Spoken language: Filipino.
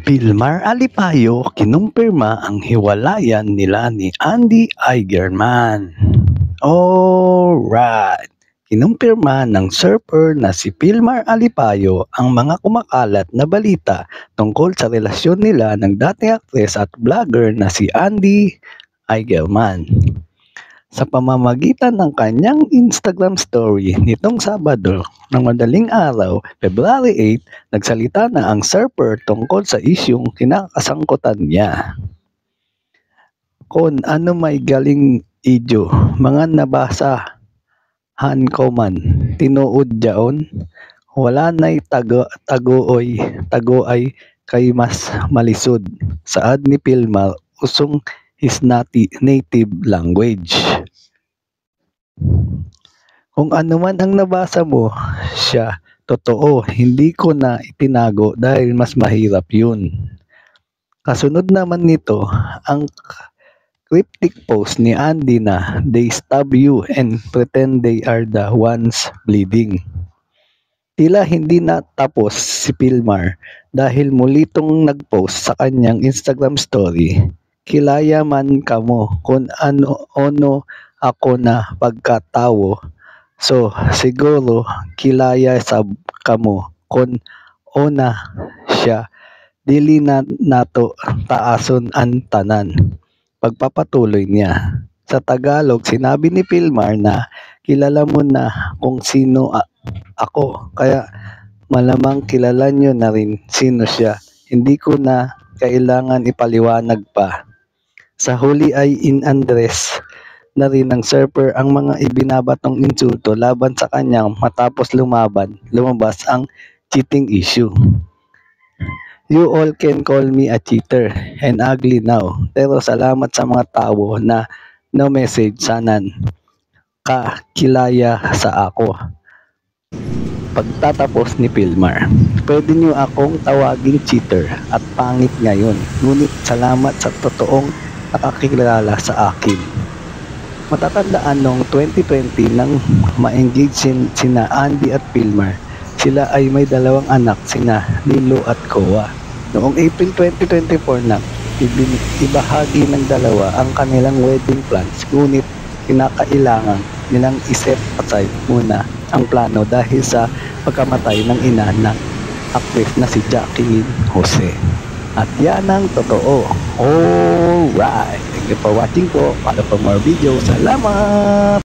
Vilmar Alipayo kinumpirma ang hiwalayan nila ni Andy Eigenman. Alright! Kinumpirma ng surfer na si Vilmar Alipayo ang mga kumakalat na balita tungkol sa relasyon nila ng dating aktres at vlogger na si Andy Eigenman. Sa pamamagitan ng kanyang Instagram story nitong Sabado ng madaling araw, February 8, nagsalita na ang surfer tungkol sa isyung kinakasangkutan niya. Kung ano may galing idyo, mga nabasahan ko man, tinuod jaon, wala na'y tagoay kay mas malisod. Saad ni Vilmar, usong his native language. Kung ano man ang nabasa mo, siya, totoo, hindi ko na itinago dahil mas mahirap yun. Kasunod naman nito, ang cryptic post ni Andy na they stab you and pretend they are the ones bleeding. Tila hindi natapos si Vilmar dahil muli itong nagpost sa kanyang Instagram story. Kilaya man kamo kung ano ako na pagkatawo. So, siguro kilaya sab kamo kung ona siya. Dili na nato taason ang tanan. Pagpapatuloy niya. Sa Tagalog, sinabi ni Vilmar na kilala mo na kung sino ako. Kaya malamang kilala nyo na rin sino siya. Hindi ko na kailangan ipaliwanag pa. Sa huli ay in-address na rin ng surfer ang mga ibinabatong insulto laban sa kanyang matapos lumabas ang cheating issue. You all can call me a cheater and ugly now. Pero salamat sa mga tao na no message sanan kakilaya sa ako. Pagtatapos ni Vilmar, pwede niyo akong tawaging cheater at pangit ngayon. Ngunit salamat sa totoong nakakilala sa akin. Matatandaan noong 2020 nang ma-engage sina Andy at Vilmar. Sila ay may dalawang anak, sina Lilo at Koa. Noong April 2024 na ibahagi ng dalawa ang kanilang wedding plans, ngunit kinakailangan nilang isip aside muna ang plano dahil sa pagkamatay ng ina ng actress na si Jacqueline Jose. At yan ang totoo. Alright! Thank you for watching po. Para for more videos. Salamat!